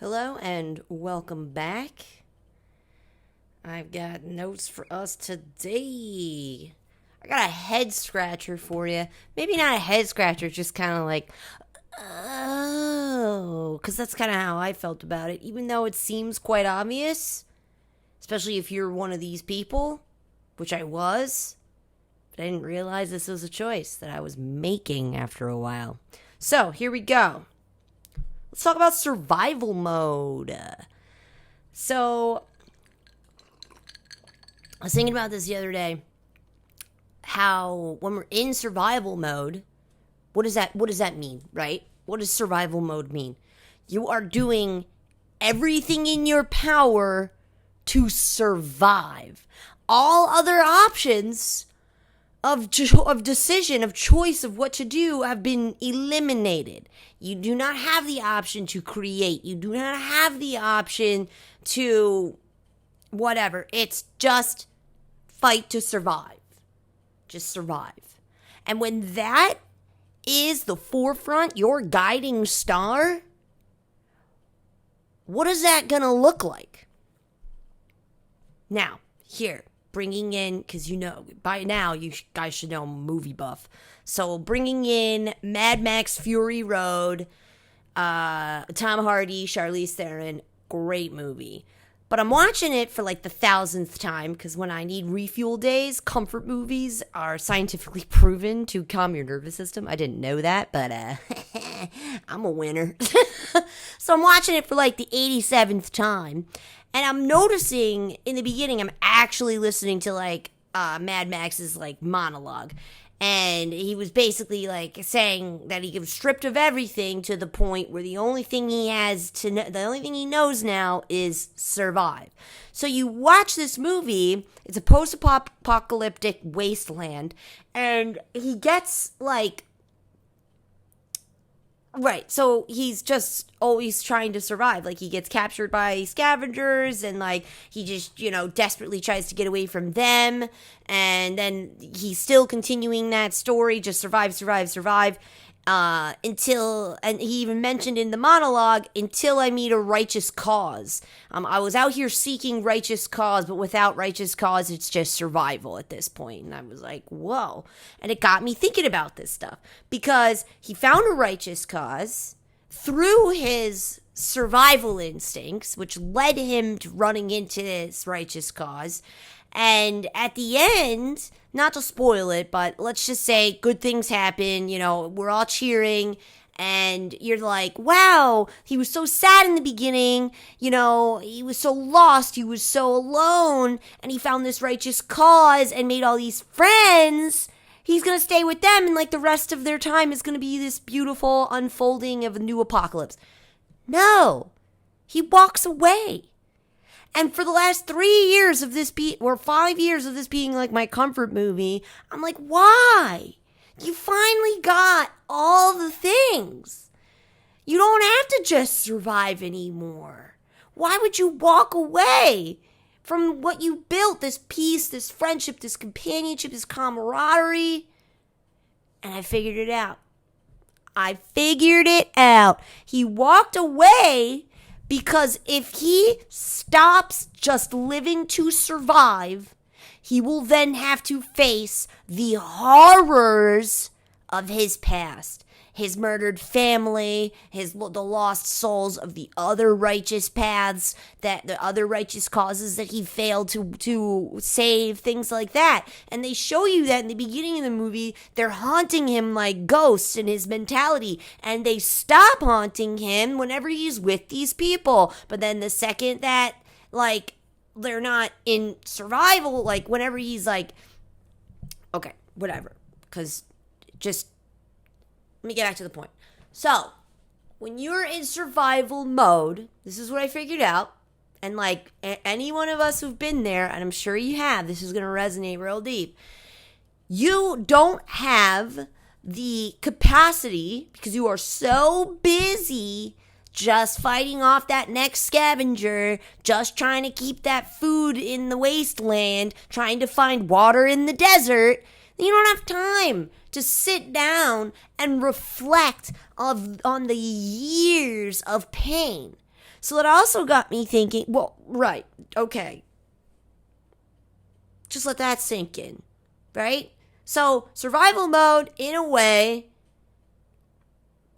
Hello and welcome back. I've got notes for us today. I got a head scratcher for you. Maybe not a head scratcher, just kind of like, oh, because that's kind of how I felt about it. Even though it seems quite obvious, especially if you're one of these people, which I was, but I didn't realize this was a choice that I was making after a while. So here we go. Let's talk about survival mode. So, I was thinking about this the other day. How when we're in survival mode, what does that mean, right? What does survival mode mean? You are doing everything in your power to survive. All other options of decision, of choice of what to do have been eliminated. You do not have the option to create. You do not have the option to whatever. It's just fight to survive. Just survive. And when that is the forefront, your guiding star, what is that going to look like? Now, here. Bringing in, because by now you guys should know I'm a movie buff. So bringing in Mad Max Fury Road, Tom Hardy, Charlize Theron, great movie. But I'm watching it for like the 1000th time because when I need refuel days, comfort movies are scientifically proven to calm your nervous system. I didn't know that, but I'm a winner. So I'm watching it for like the 87th time. And I'm noticing in the beginning, I'm actually listening to like Mad Max's like monologue. And he was basically like saying that he was stripped of everything to the point where the only thing he knows now is survive. So you watch this movie, it's a post-apocalyptic wasteland, and he gets like, right, so he's just always trying to survive. Like, he gets captured by scavengers, and, like, he just, desperately tries to get away from them, and then he's still continuing that story, just survive, until, and he even mentioned in the monologue, until I meet a righteous cause. I was out here seeking righteous cause, but without righteous cause, it's just survival at this point. And I was like, whoa. And it got me thinking about this stuff, because he found a righteous cause through his survival instincts, which led him to running into this righteous cause. And at the end, not to spoil it, but let's just say good things happen, we're all cheering, and you're like, wow, he was so sad in the beginning, he was so lost, he was so alone, and he found this righteous cause and made all these friends. He's going to stay with them, and like the rest of their time is going to be this beautiful unfolding of a new apocalypse. No, he walks away. And for the last 3 years of this 5 years of this being like my comfort movie, I'm like, why? You finally got all the things. You don't have to just survive anymore. Why would you walk away from what you built? This peace, this friendship, this companionship, this camaraderie. And I figured it out. He walked away because if he stops just living to survive, he will then have to face the horrors of his past. His murdered family, the lost souls of the other righteous paths, the other righteous causes that he failed to save, things like that. And they show you that in the beginning of the movie, they're haunting him like ghosts in his mentality. And they stop haunting him whenever he's with these people. But then the second that, like, they're not in survival, like, whenever he's like, okay, whatever. Because just... let me get back to the point. So, when you're in survival mode, this is what I figured out. And like any one of us who've been there, and I'm sure you have, this is going to resonate real deep. You don't have the capacity, because you are so busy just fighting off that next scavenger, just trying to keep that food in the wasteland, trying to find water in the desert. You don't have time to sit down and reflect on the years of pain. So that also got me thinking, well, right, okay. Just let that sink in, right? So survival mode, in a way,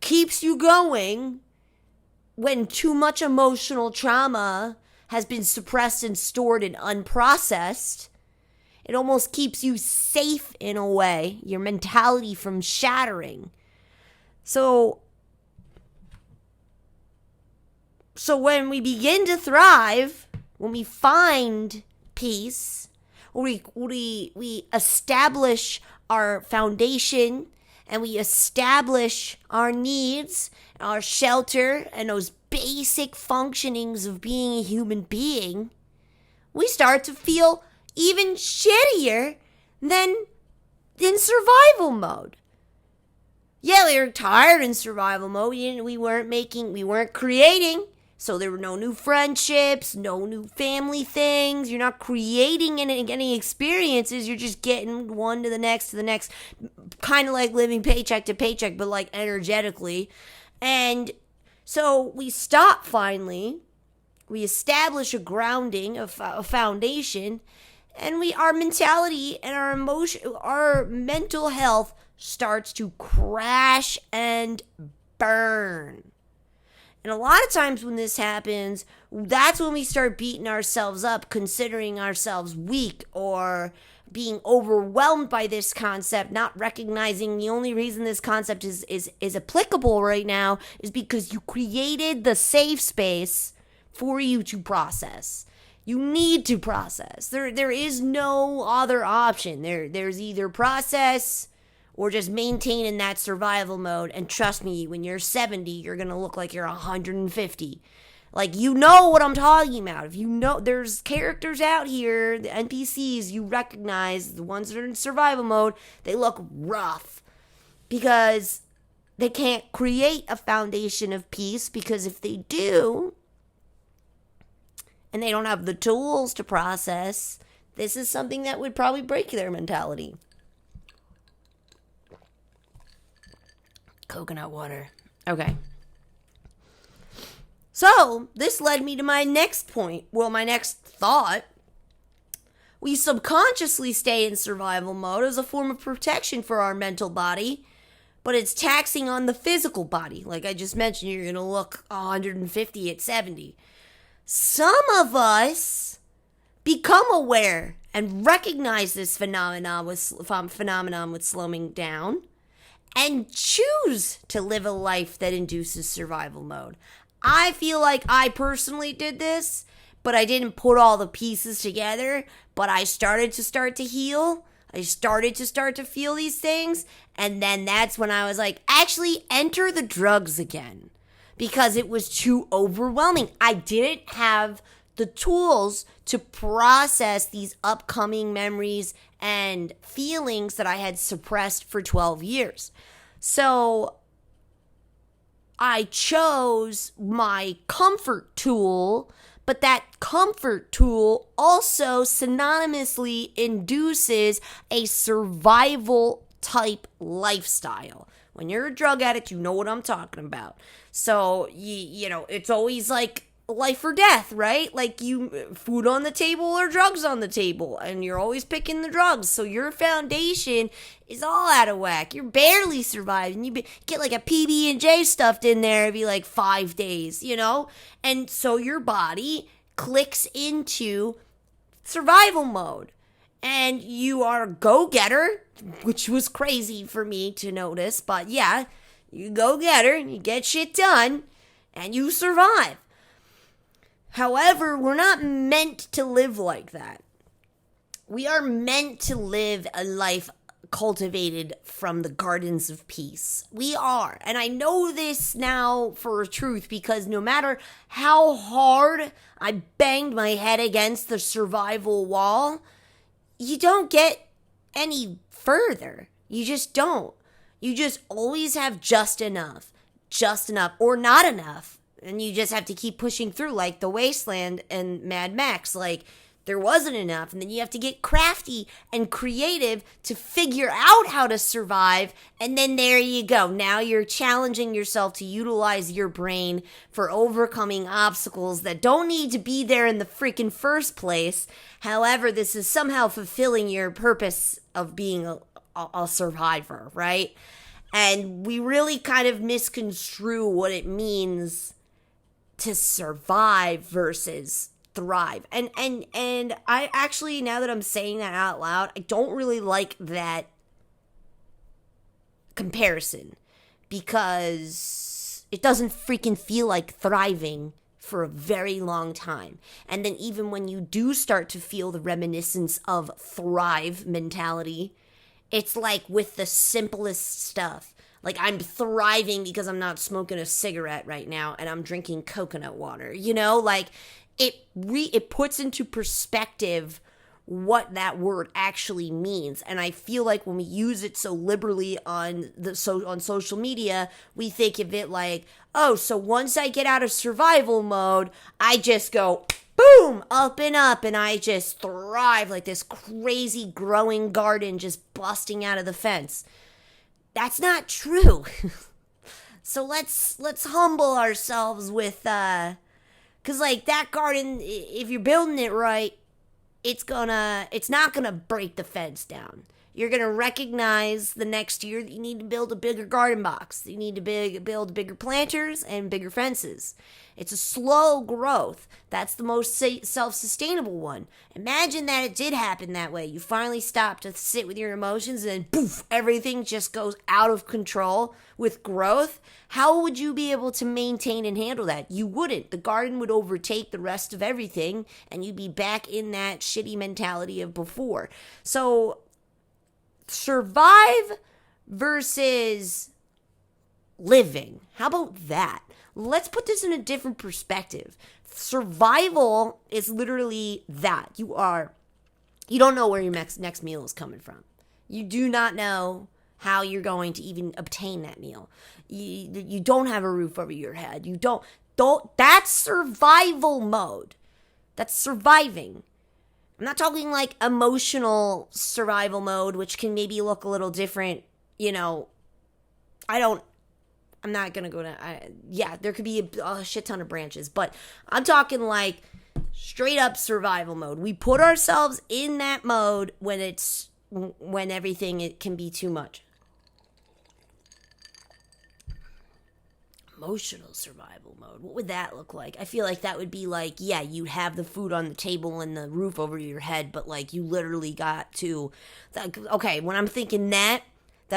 keeps you going when too much emotional trauma has been suppressed and stored and unprocessed. It almost keeps you safe in a way, your mentality from shattering. So when we begin to thrive, when we find peace, we establish our foundation and we establish our needs, our shelter, and those basic functionings of being a human being, we start to feel even shittier than in survival mode. Yeah, we were tired in survival mode. We weren't creating. So there were no new friendships, no new family things. You're not creating any experiences. You're just getting one to the next, kind of like living paycheck to paycheck, but like energetically. And so we stop finally. We establish a grounding, a foundation, and our mentality and our mental health starts to crash and burn. And a lot of times when this happens, that's when we start beating ourselves up, considering ourselves weak or being overwhelmed by this concept, not recognizing the only reason this concept is applicable right now is because you created the safe space for you to process. You need to process. There is no other option. There's either process or just maintain in that survival mode. And trust me, when you're 70, you're going to look like you're 150. Like, you know what I'm talking about. If you know, there's characters out here, the NPCs, you recognize, the ones that are in survival mode, they look rough. Because they can't create a foundation of peace, because if they do, and they don't have the tools to process, this is something that would probably break their mentality. Coconut water. Okay. So, this led me to my next point. Well, my next thought. We subconsciously stay in survival mode as a form of protection for our mental body, but it's taxing on the physical body. Like I just mentioned, you're going to look 150 at 70. Some of us become aware and recognize this phenomenon with slowing down and choose to live a life that induces survival mode. I feel like I personally did this, but I didn't put all the pieces together, but I started to heal. I started to feel these things, and then that's when I was like, actually enter the drugs again, because it was too overwhelming. I didn't have the tools to process these upcoming memories and feelings that I had suppressed for 12 years. So I chose my comfort tool, but that comfort tool also synonymously induces a survival type lifestyle. When you're a drug addict, you know what I'm talking about. So, you know, it's always like life or death, right? Like food on the table or drugs on the table, and you're always picking the drugs. So your foundation is all out of whack. You're barely surviving. You get like a PB&J stuffed in there every like 5 days, you know? And so your body clicks into survival mode. And you are a go-getter, which was crazy for me to notice. But yeah, you go-getter, you get shit done, and you survive. However, we're not meant to live like that. We are meant to live a life cultivated from the gardens of peace. We are. And I know this now for a truth, because no matter how hard I banged my head against the survival wall, you don't get any further. You just don't. You just always have just enough, or not enough. And you just have to keep pushing through, like the Wasteland and Mad Max. Like, there wasn't enough. And then you have to get crafty and creative to figure out how to survive. And then there you go. Now you're challenging yourself to utilize your brain for overcoming obstacles that don't need to be there in the freaking first place. However, this is somehow fulfilling your purpose of being a survivor, right? And we really kind of misconstrue what it means to survive versus thrive. And I actually, now that I'm saying that out loud, I don't really like that comparison, because it doesn't freaking feel like thriving for a very long time. And then even when you do start to feel the reminiscence of thrive mentality, it's like with the simplest stuff. Like, I'm thriving because I'm not smoking a cigarette right now and I'm drinking coconut water. You know, like it puts into perspective what that word actually means. And I feel like when we use it so liberally on social media, we think of it like, oh, so once I get out of survival mode, I just go boom, up, and I just thrive like this crazy growing garden just busting out of the fence. That's not true. So let's humble ourselves with, cause like that garden, if you're building it right, it's not gonna break the fence down. You're gonna recognize the next year that you need to build a bigger garden box. You need to build bigger planters and bigger fences. It's a slow growth. That's the most self-sustainable one. Imagine that it did happen that way. You finally stop to sit with your emotions and then poof, everything just goes out of control with growth. How would you be able to maintain and handle that? You wouldn't. The garden would overtake the rest of everything and you'd be back in that shitty mentality of before. So survive versus living. How about that? Let's put this in a different perspective. Survival is literally that. You don't know where your next meal is coming from. You do not know how you're going to even obtain that meal. You don't have a roof over your head. You don't, that's survival mode. That's surviving. I'm not talking like emotional survival mode, which can maybe look a little different. You know, I'm not going to go to, there could be a shit ton of branches, but I'm talking like straight up survival mode. We put ourselves in that mode when everything, it can be too much. Emotional survival mode. What would that look like? I feel like that would be like, yeah, you have the food on the table and the roof over your head, but like you literally got to, okay, when I'm thinking that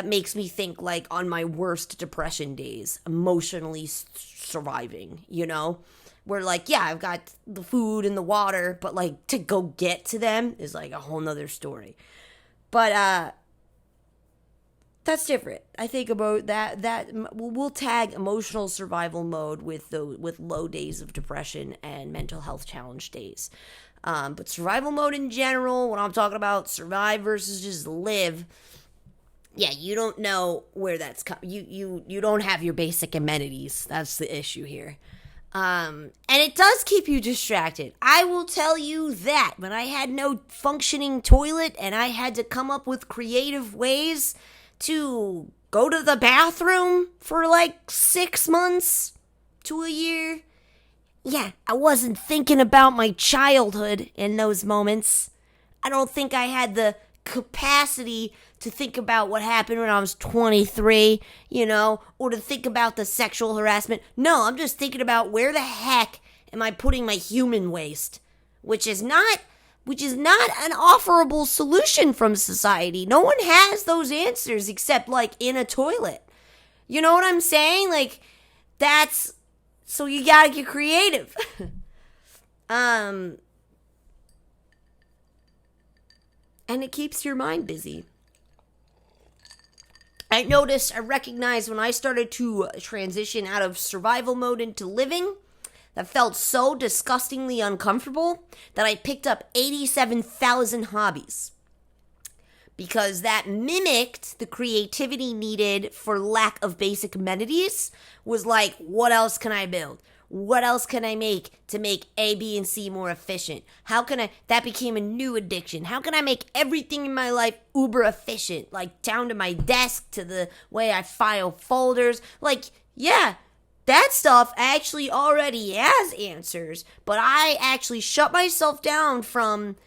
makes me think like on my worst depression days, emotionally surviving, you know? Where like, yeah, I've got the food and the water, but like to go get to them is like a whole nother story. But that's different. I think about that we'll tag emotional survival mode with low days of depression and mental health challenge days. But survival mode in general, when I'm talking about survive versus just live, yeah, you don't know where that's coming. You don't have your basic amenities. That's the issue here. And it does keep you distracted. I will tell you that. When I had no functioning toilet and I had to come up with creative ways to go to the bathroom for like 6 months to a year, yeah, I wasn't thinking about my childhood in those moments. I don't think I had the capacity to think about what happened when I was 23, you know, or to think about the sexual harassment. No, I'm just thinking about where the heck am I putting my human waste, which is not an offerable solution from society. No one has those answers except like in a toilet. You know what I'm saying? Like so you gotta get creative. And it keeps your mind busy. I recognized when I started to transition out of survival mode into living, that felt so disgustingly uncomfortable that I picked up 87,000 hobbies. Because that mimicked the creativity needed for lack of basic amenities. Was like, what else can I build? What else can I make to make A, B, and C more efficient? That became a new addiction. How can I make everything in my life uber efficient? Like down to my desk, to the way I file folders. Like, yeah, that stuff actually already has answers, but I actually shut myself down from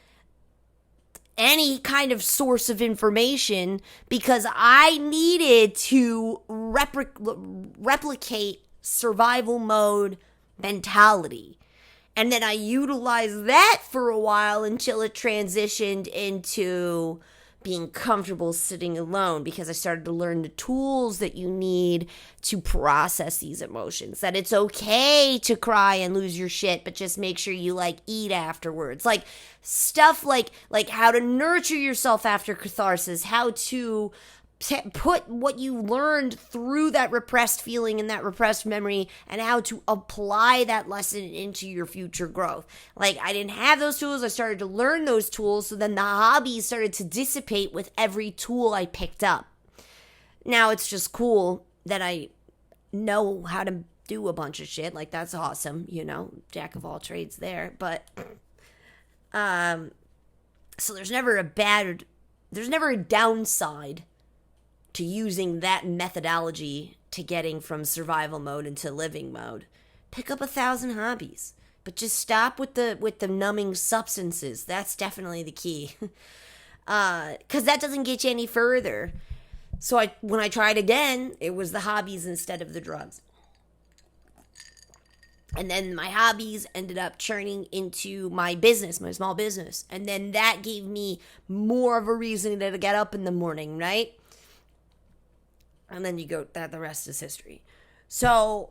any kind of source of information because I needed to replicate survival mode mentality. And then I utilized that for a while until it transitioned into being comfortable sitting alone, because I started to learn the tools that you need to process these emotions. That it's okay to cry and lose your shit, but just make sure you eat afterwards. Like stuff like how to nurture yourself after catharsis, how to put what you learned through that repressed feeling and that repressed memory, and how to apply that lesson into your future growth. Like, I didn't have those tools. I started to learn those tools. So then the hobbies started to dissipate with every tool I picked up. Now it's just cool that I know how to do a bunch of shit. Like, that's awesome, jack of all trades there. But, so there's never a downside to using that methodology to getting from survival mode into living mode. Pick up 1,000 hobbies, but just stop with the numbing substances. That's definitely the key. Because that doesn't get you any further. So when I tried again, it was the hobbies instead of the drugs. And then my hobbies ended up churning into my business, my small business. And then that gave me more of a reason to get up in the morning, right? And then the rest is history. So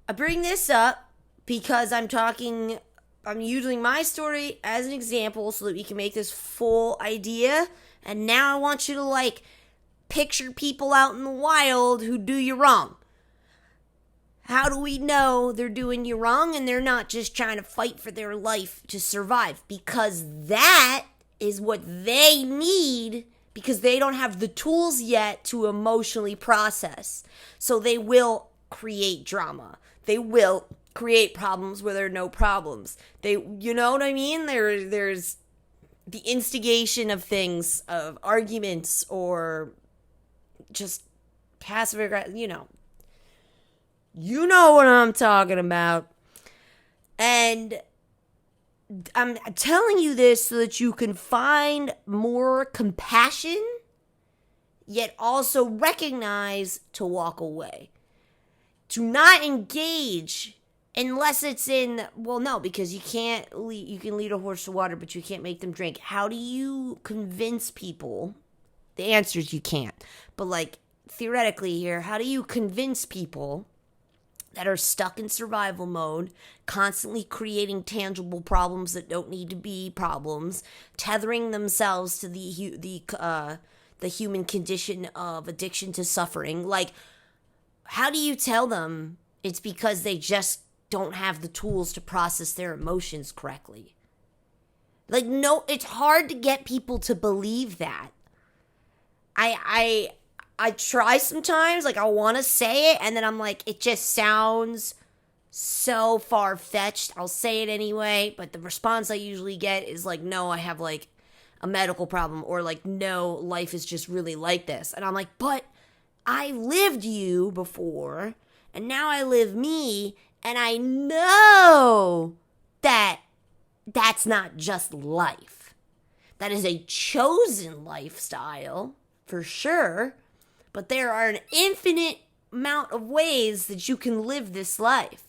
I bring this up because I'm using my story as an example so that we can make this full idea. And now I want you to picture people out in the wild who do you wrong. How do we know they're doing you wrong and they're not just trying to fight for their life to survive? Because that is what they need, because they don't have the tools yet to emotionally process. So they will create drama. They will create problems where there are no problems. You know what I mean? There's the instigation of things, of arguments, or just passive aggressive, You know what I'm talking about. And I'm telling you this so that you can find more compassion, yet also recognize to walk away. Do not engage unless it's because you can lead a horse to water, but you can't make them drink. How do you convince people? The answer is you can't. But theoretically here, how do you convince people that are stuck in survival mode, constantly creating tangible problems that don't need to be problems, tethering themselves to the human condition of addiction to suffering? How do you tell them it's because they just don't have the tools to process their emotions correctly? No, it's hard to get people to believe that. I try sometimes, I want to say it, and then I'm it just sounds so far-fetched. I'll say it anyway, but the response I usually get is no, I have a medical problem, or no, life is just really like this. And I'm but I lived you before, and now I live me, and I know that that's not just life. That is a chosen lifestyle, for sure. But there are an infinite amount of ways that you can live this life.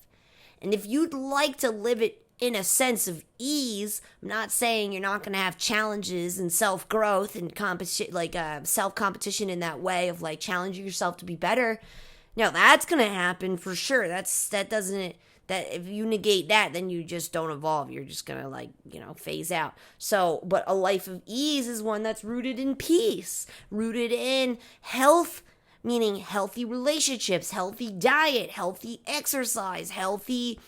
And if you'd like to live it in a sense of ease, I'm not saying you're not going to have challenges and self-growth and self-competition in that way of challenging yourself to be better. No, that's going to happen for sure. That if you negate that, then you just don't evolve. You're just going to phase out. So, but a life of ease is one that's rooted in peace, rooted in health, meaning healthy relationships, healthy diet, healthy exercise, healthy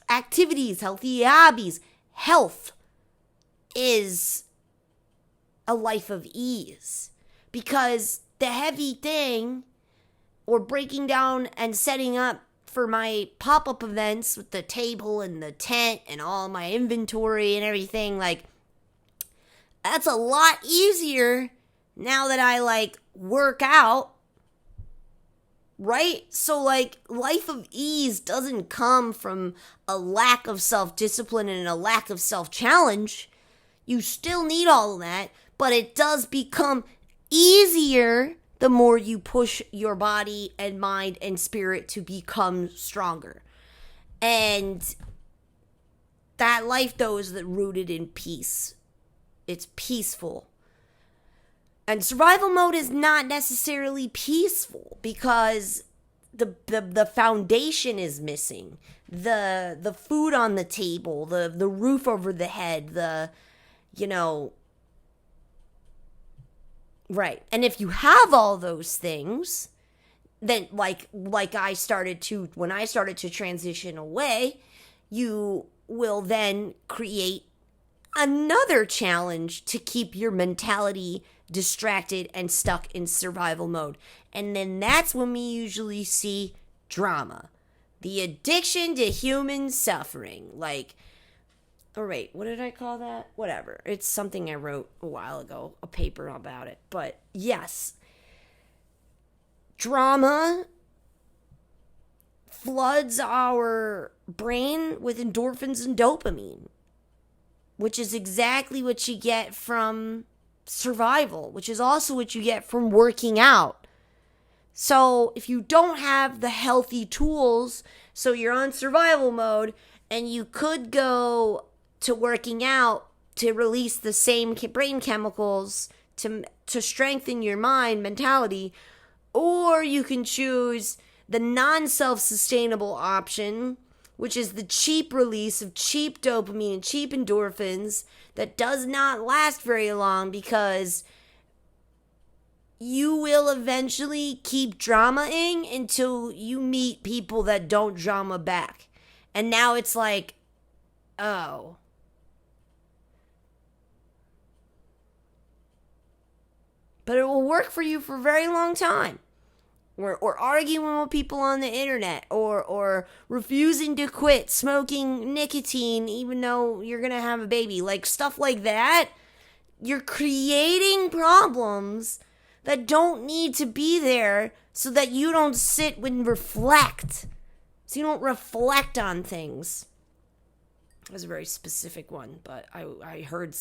activities, healthy hobbies. Health is a life of ease, because the heavy thing, or breaking down and setting up for my pop-up events with the table and the tent and all my inventory and everything, like, that's a lot easier now that I, like, work out, right? So, like, life of ease doesn't come from a lack of self-discipline and a lack of self-challenge. You still need all of that, but it does become easier the more you push your body and mind and spirit to become stronger. And that life, though, is rooted in peace. It's peaceful. And survival mode is not necessarily peaceful because the foundation is missing. The food on the table, the roof over the head, right. And if you have all those things, then like I started to, when I started to transition away, you will then create another challenge to keep your mentality distracted and stuck in survival mode. And then that's when we usually see drama. The addiction to human suffering. Like, oh wait, what did I call that? Whatever. It's something I wrote a while ago, a paper about it. But yes, drama floods our brain with endorphins and dopamine, which is exactly what you get from survival, which is also what you get from working out. So if you don't have the healthy tools, so you're on survival mode, and you could go to working out to release the same brain chemicals to strengthen your mind mentality, or you can choose the non-self-sustainable option, which is the cheap release of cheap dopamine and cheap endorphins that does not last very long, because you will eventually keep dramaing until you meet people that don't drama back. And now it's like, oh. But it will work for you for a very long time. Or arguing with people on the internet, or refusing to quit smoking nicotine even though you're going to have a baby. Like, stuff like that. You're creating problems that don't need to be there so that you don't sit and reflect. So you don't reflect on things. It was a very specific one, but I heard,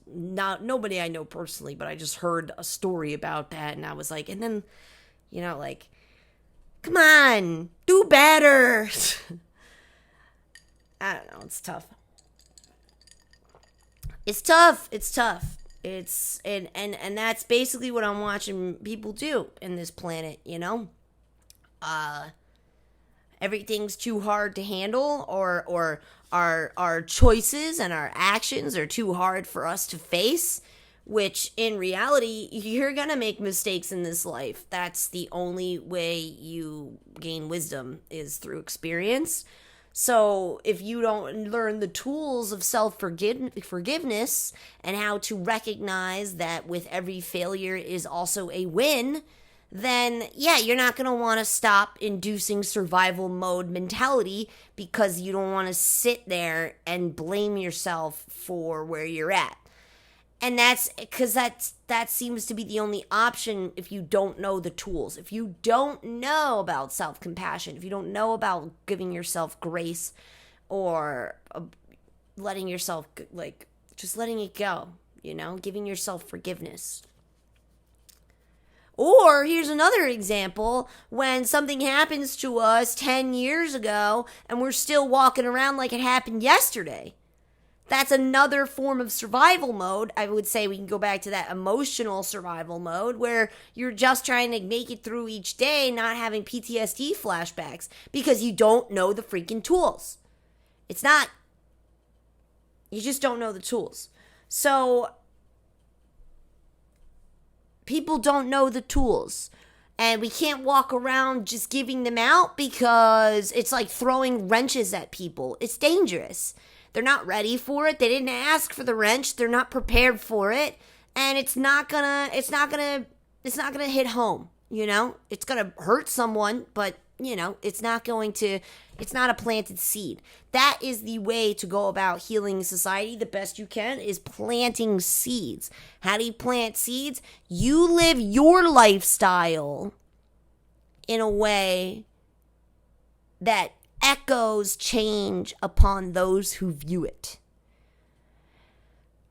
nobody I know personally, but I just heard a story about that, and I was like, and then, like, come on, do better. I don't know, it's tough. And that's basically what I'm watching people do in this planet, everything's too hard to handle, or our choices and our actions are too hard for us to face, which in reality, you're gonna make mistakes in this life. That's the only way you gain wisdom, is through experience. So if you don't learn the tools of self-forgiveness and how to recognize that with every failure is also a win, then yeah, you're not going to want to stop inducing survival mode mentality, because you don't want to sit there and blame yourself for where you're at. And that's because that seems to be the only option if you don't know the tools. If you don't know about self-compassion, if you don't know about giving yourself grace, or letting yourself, like, just letting it go, giving yourself forgiveness. Or here's another example, when something happens to us 10 years ago and we're still walking around like it happened yesterday. That's another form of survival mode. I would say we can go back to that emotional survival mode, where you're just trying to make it through each day, not having PTSD flashbacks, because you don't know the freaking tools. You just don't know the tools. So people don't know the tools, and we can't walk around just giving them out, because it's like throwing wrenches at people. It's dangerous. They're not ready for it. They didn't ask for the wrench. They're not prepared for it, and it's not gonna hit home. It's gonna hurt someone, but it's not a planted seed. That is the way to go about healing society the best you can, is planting seeds. How do you plant seeds? You live your lifestyle in a way that echoes change upon those who view it.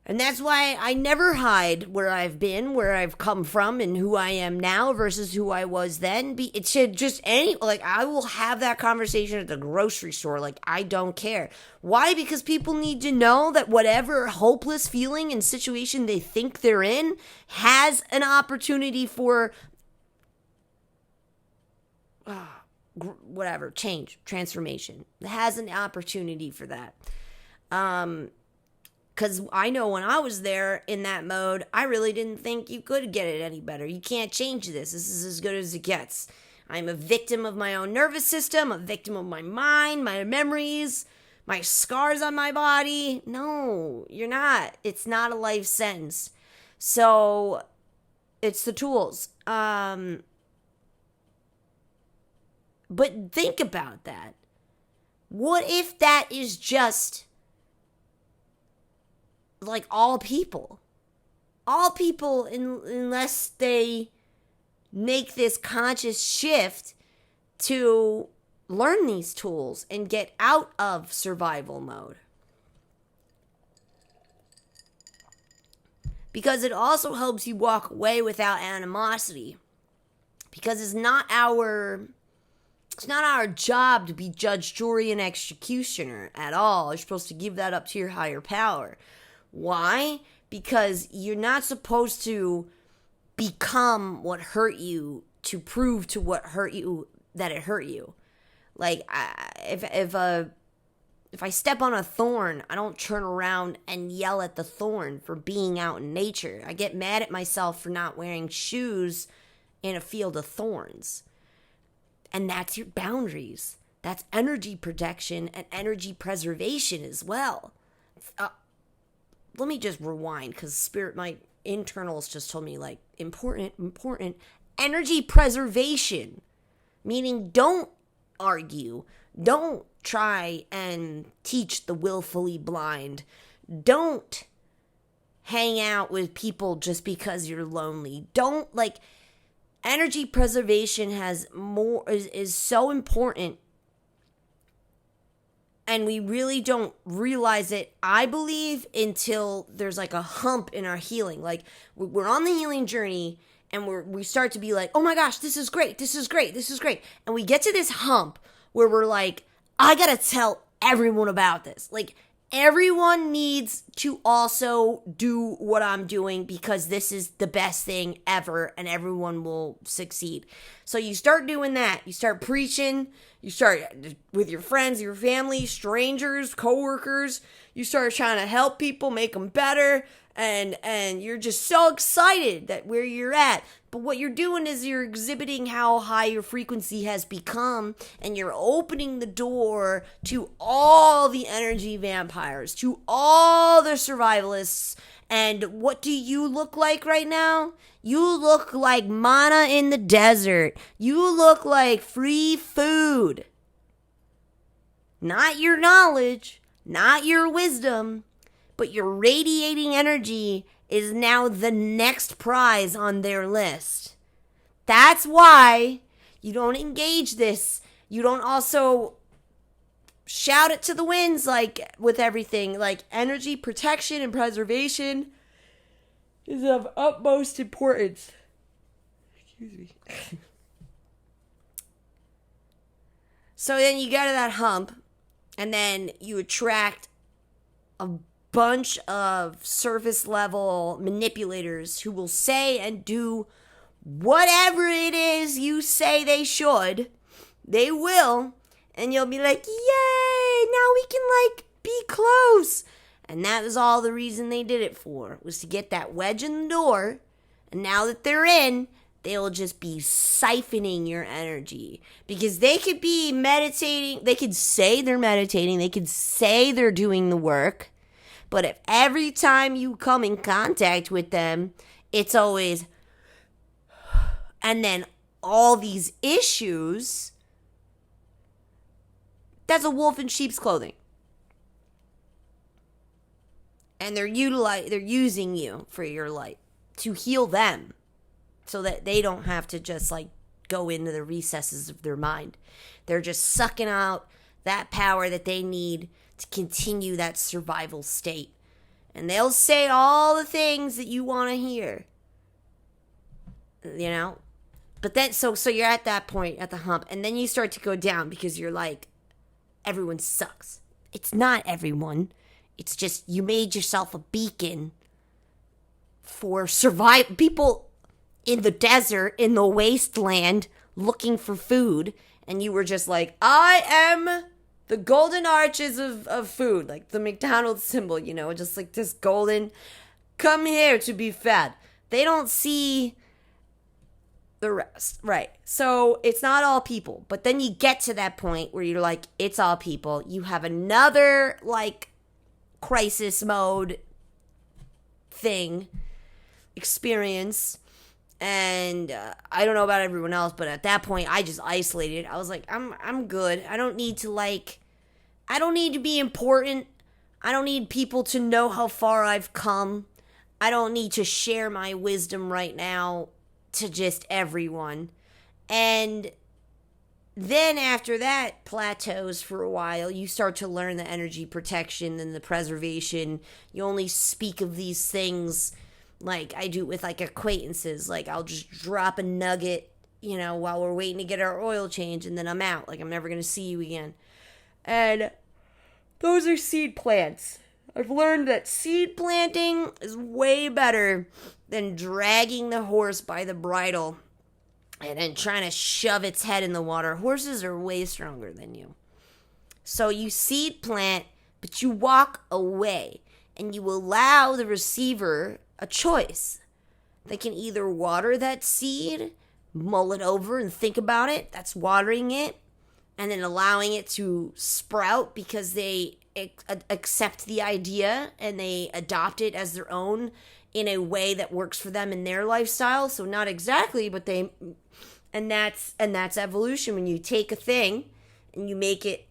And that's why I never hide where I've been, where I've come from, and who I am now versus who I was then. It should just I will have that conversation at the grocery store. Like, I don't care. Why? Because people need to know that whatever hopeless feeling and situation they think they're in has an opportunity for change, transformation. It has an opportunity for that. Because I know when I was there in that mode, I really didn't think you could get it any better. You can't change this. This is as good as it gets. I'm a victim of my own nervous system, a victim of my mind, my memories, my scars on my body. No, you're not. It's not a life sentence. So it's the tools. But think about that. What if that is just like all people, unless they make this conscious shift to learn these tools and get out of survival mode. Because it also helps you walk away without animosity. Because it's not our job to be judge, jury, and executioner at all. You're supposed to give that up to your higher power. Why? Because you're not supposed to become what hurt you to prove to what hurt you that it hurt you. Like, if I step on a thorn, I don't turn around and yell at the thorn for being out in nature. I get mad at myself for not wearing shoes in a field of thorns. And that's your boundaries. That's energy protection and energy preservation as well. Let me just rewind, because my internals just told me, like, important. Energy preservation, meaning don't argue. Don't try and teach the willfully blind. Don't hang out with people just because you're lonely. Don't, energy preservation is so important. And we really don't realize it, I believe, until there's like a hump in our healing. Like, we're on the healing journey and we start to be like, oh my gosh, this is great. And we get to this hump where we're like, I gotta tell everyone about this. Like, everyone needs to also do what I'm doing because this is the best thing ever and everyone will succeed. So you start doing that. You start preaching. You start with your friends, your family, strangers, coworkers. You start trying to help people, make them better. And you're just so excited that where you're at. But what you're doing is you're exhibiting how high your frequency has become, and you're opening the door to all the energy vampires, to all the survivalists. And what do you look like right now? You look like manna in the desert. You look like free food. Not your knowledge, not your wisdom, but your radiating energy is now the next prize on their list. That's why you don't engage this. You don't also shout it to the winds like with everything. Like, energy protection and preservation is of utmost importance. Excuse me. So then you get to that hump, and then you attract a bunch of surface level manipulators who will say and do whatever it is you say they should. They will. And you'll be like, yay, now we can be close. And that was all the reason they did it for, was to get that wedge in the door. And now that they're in, they'll just be siphoning your energy. Because they could be meditating, they could say they're meditating, they could say they're doing the work. But if every time you come in contact with them, it's always, and then all these issues That's a wolf in sheep's clothing. And they're using you for your light to heal them so that they don't have to just like go into the recesses of their mind. They're just sucking out that power that they need to continue that survival state. And they'll say all the things that you want to hear. You know? But then, so you're at that point, at the hump, and then you start to go down because you're like, everyone sucks. It's not everyone. It's just you made yourself a beacon for people in the desert, in the wasteland, looking for food. And you were just like, I am the golden arches of food, like the McDonald's symbol, you know, just like this golden, come here to be fed. They don't see the rest, right? So it's not all people, but then you get to that point where you're like, it's all people. You have another like crisis mode experience, and I don't know about everyone else, but at that point I just isolated. I was like, I'm good. I don't need to be important. I don't need people to know how far I've come. I don't need to share my wisdom right now to just everyone. And then after that plateaus for a while, you start to learn the energy protection and the preservation. You only speak of these things like I do with like acquaintances. Like I'll just drop a nugget, you know, while we're waiting to get our oil change, and then I'm out. Like I'm never going to see you again. And those are seed plants. I've learned that seed planting is way better than dragging the horse by the bridle and then trying to shove its head in the water. Horses are way stronger than you. So you seed plant, but you walk away and you allow the receiver a choice. They can either water that seed, mull it over and think about it. That's watering it. And then allowing it to sprout because they accept the idea and they adopt it as their own in a way that works for them in their lifestyle. So not exactly, but and that's evolution. When you take a thing and you make it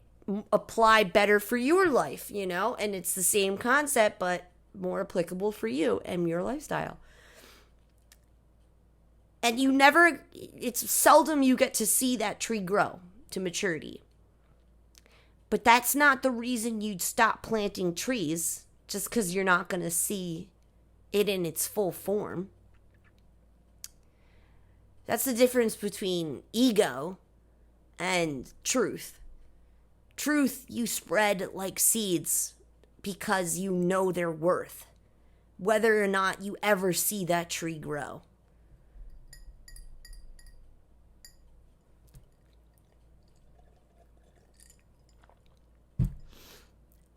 apply better for your life, you know, and it's the same concept, but more applicable for you and your lifestyle. And it's seldom you get to see that tree grow to maturity. But that's not the reason you'd stop planting trees, just because you're not going to see it in its full form. That's the difference between ego and truth. Truth you spread like seeds because you know their worth, whether or not you ever see that tree grow.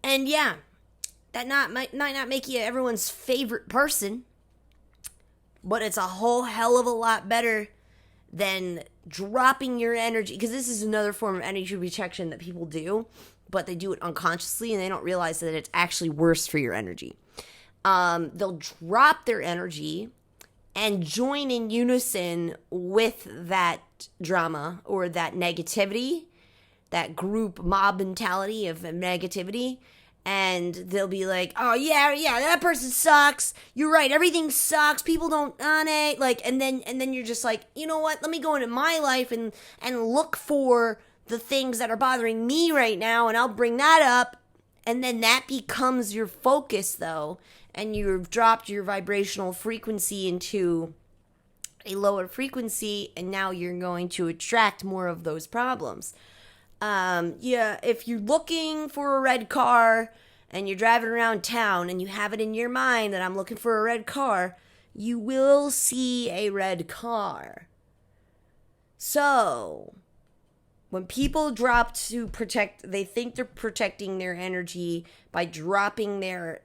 And yeah, that might not make you everyone's favorite person, but it's a whole hell of a lot better than dropping your energy, because this is another form of energy protection that people do, but they do it unconsciously and they don't realize that it's actually worse for your energy. They'll drop their energy and join in unison with that drama or that negativity, that group mob mentality of negativity. And they'll be like, oh yeah, that person sucks. You're right, everything sucks. People don't on it. Like, and then you're just like, you know what? Let me go into my life and look for the things that are bothering me right now, and I'll bring that up. And then that becomes your focus, though, and you've dropped your vibrational frequency into a lower frequency, and now you're going to attract more of those problems. If you're looking for a red car and you're driving around town and you have it in your mind that I'm looking for a red car, you will see a red car. So, when people drop to protect, they think they're protecting their energy by dropping their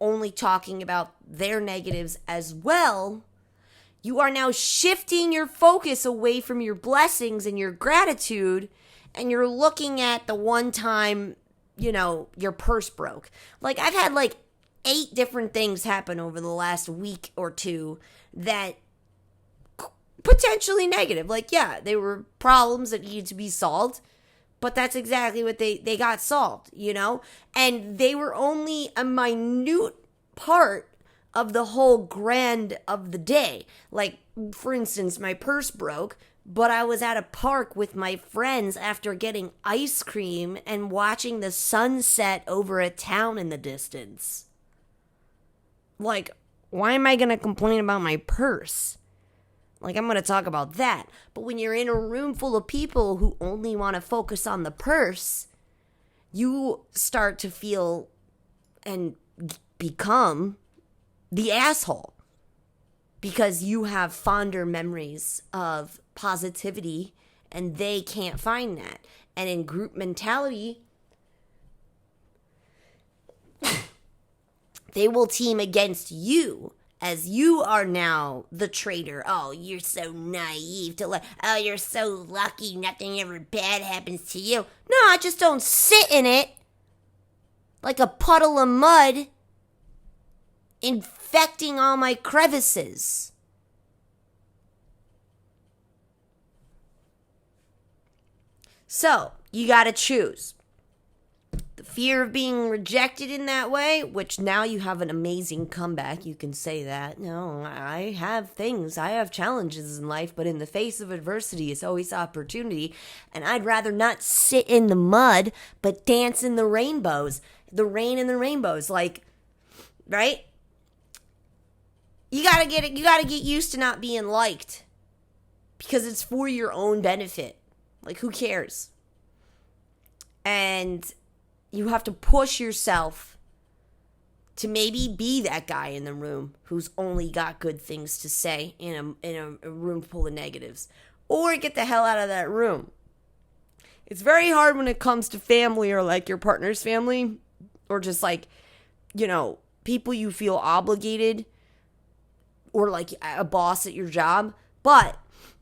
only talking about their negatives as well. You are now shifting your focus away from your blessings and your gratitude, and you're looking at the one time, your purse broke. Like, I've had 8 different things happen over the last week or two that potentially negative. They were problems that needed to be solved, But that's exactly what they got solved, And they were only a minute part of the whole grand of the day. Like, for instance, my purse broke, but I was at a park with my friends after getting ice cream and watching the sunset over a town in the distance. Like, why am I going to complain about my purse? Like, I'm going to talk about that. But when you're in a room full of people who only want to focus on the purse, you start to feel and become the asshole. Because you have fonder memories of positivity and they can't find that. And in group mentality, they will team against you. As you are now the traitor. Oh, you're so naive oh, you're so lucky nothing ever bad happens to you. No, I just don't sit in it like a puddle of mud, infecting all my crevices. So, you gotta choose. The fear of being rejected in that way, which now you have an amazing comeback. You can say that. No, I have things. I have challenges in life, but in the face of adversity, it's always opportunity. And I'd rather not sit in the mud, but dance in the rainbows. The rain and the rainbows. Like, right? You gotta get used to not being liked. Because it's for your own benefit. Like, who cares? And you have to push yourself to maybe be that guy in the room who's only got good things to say in a room full of negatives. Or get the hell out of that room. It's very hard when it comes to family or like your partner's family or just like, people you feel obligated or like a boss at your job. But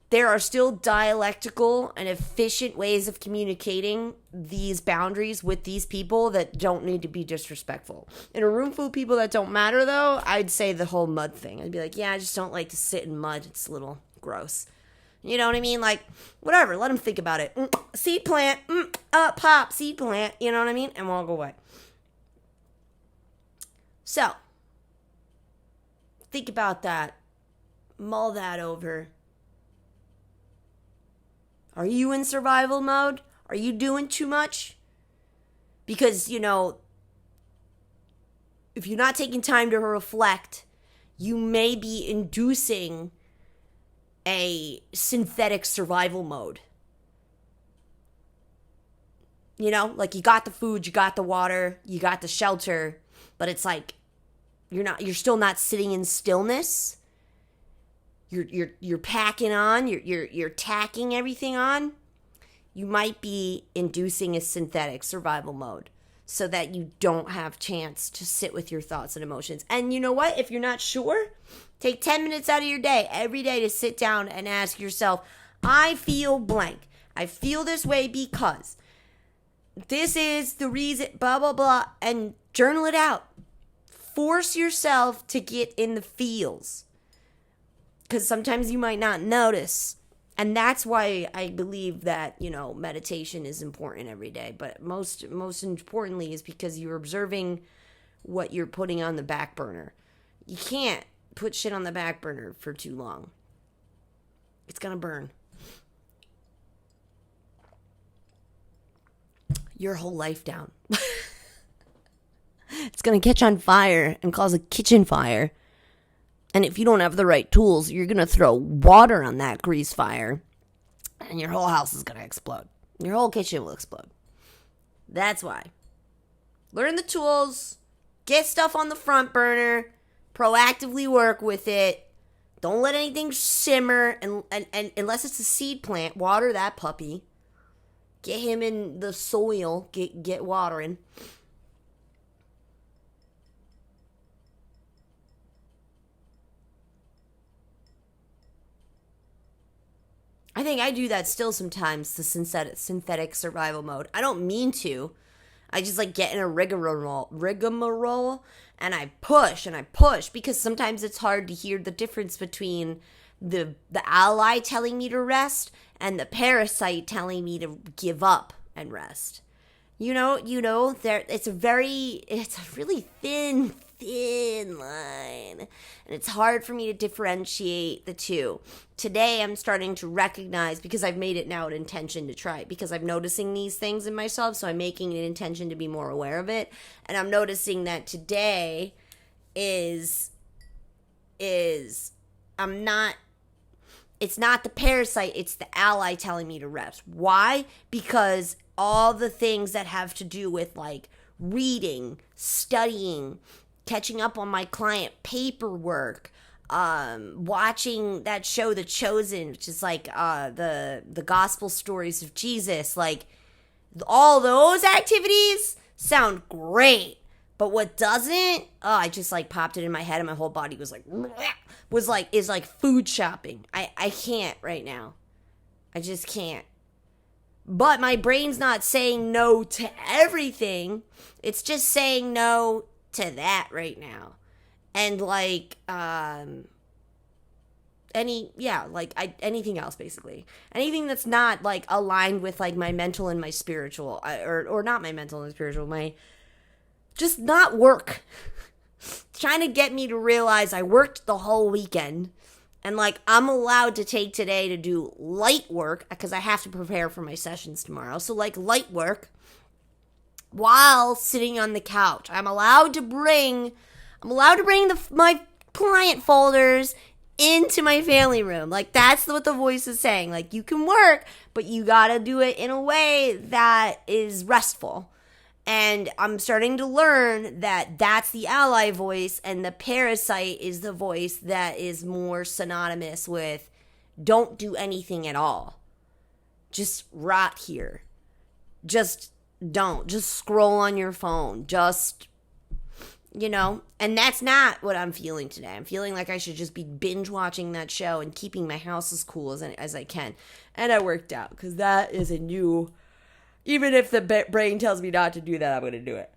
there are still dialectical and efficient ways of communicating these boundaries with these people that don't need to be disrespectful. In a room full of people that don't matter, though, I'd say the whole mud thing. I'd be like, yeah, I just don't like to sit in mud. It's a little gross. You know what I mean? Like, whatever. Let them think about it. Seed plant. Pop. Seed plant. You know what I mean? And we'll go away. So, think about that. Mull that over. Are you in survival mode? Are you doing too much? Because, if you're not taking time to reflect, you may be inducing a synthetic survival mode. Like you got the food, you got the water, you got the shelter, but it's like you're still not sitting in stillness. You're packing on, you're tacking everything on. You might be inducing a synthetic survival mode so that you don't have chance to sit with your thoughts and emotions. And you know what? If you're not sure, take 10 minutes out of your day every day to sit down and ask yourself, I feel blank. I feel this way because this is the reason, blah, blah, blah, and journal it out. Force yourself to get in the feels. Because sometimes you might not notice. And that's why I believe that, meditation is important every day. But most importantly is because you're observing what you're putting on the back burner. You can't put shit on the back burner for too long. It's going to burn. Your whole life down. It's going to catch on fire and cause a kitchen fire. And if you don't have the right tools, you're going to throw water on that grease fire. And your whole house is going to explode. Your whole kitchen will explode. That's why. Learn the tools. Get stuff on the front burner. Proactively work with it. Don't let anything simmer. And unless it's a seed plant, water that puppy. Get him in the soil. Get watering. I think I do that still sometimes, the synthetic survival mode. I don't mean to. I just get in a rigmarole and I push because sometimes it's hard to hear the difference between the ally telling me to rest and the parasite telling me to give up and rest. There it's a really thin line. And it's hard for me to differentiate the two. Today I'm starting to recognize, because I've made it now an intention to try it, because I'm noticing these things in myself, so I'm making an intention to be more aware of it. And I'm noticing that today is I'm not it's not the parasite, it's the ally telling me to rest. Why? Because all the things that have to do with like reading, studying, catching up on my client paperwork, watching that show The Chosen, which is like the gospel stories of Jesus, like all those activities sound great. But what doesn't, I just like popped it in my head and my whole body was like, is like food shopping. I can't right now. I just can't. But my brain's not saying no to everything. It's just saying no to that right now. And like, anything else basically. Anything that's not like aligned with like my mental and my spiritual, or not my mental and spiritual, my just not work. Trying to get me to realize I worked the whole weekend and like I'm allowed to take today to do light work because I have to prepare for my sessions tomorrow. So like light work while sitting on the couch. I'm allowed to bring my client folders into my family room. Like that's what the voice is saying. Like you can work, but you got to do it in a way that is restful. And I'm starting to learn that that's the ally voice, and the parasite is the voice that is more synonymous with don't do anything at all. Just rot here. Just don't. Just scroll on your phone. Just, and that's not what I'm feeling today. I'm feeling like I should just be binge watching that show and keeping my house as cool as I can. And I worked out because that is a new... Even if the brain tells me not to do that, I'm going to do it.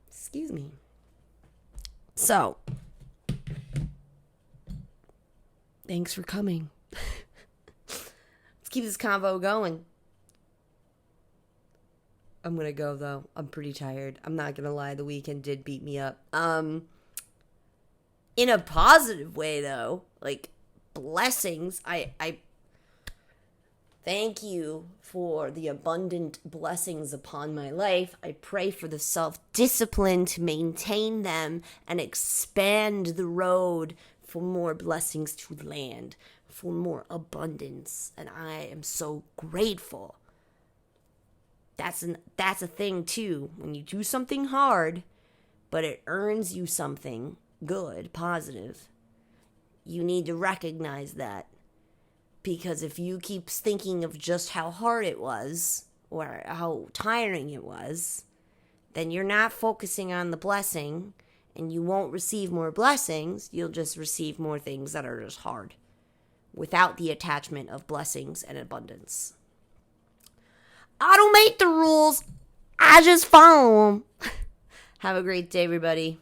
Excuse me. So, thanks for coming. Let's keep this convo going. I'm going to go, though. I'm pretty tired. I'm not going to lie. The weekend did beat me up. In a positive way, though. Like, blessings. I thank you for the abundant blessings upon my life. I pray for the self-discipline to maintain them and expand the road for more blessings to land, for more abundance. And I am so grateful. That's a thing too. When you do something hard, but it earns you something good, positive, you need to recognize that. Because if you keep thinking of just how hard it was or how tiring it was, then you're not focusing on the blessing and you won't receive more blessings. You'll just receive more things that are just hard without the attachment of blessings and abundance. I don't make the rules. I just follow them. Have a great day, everybody.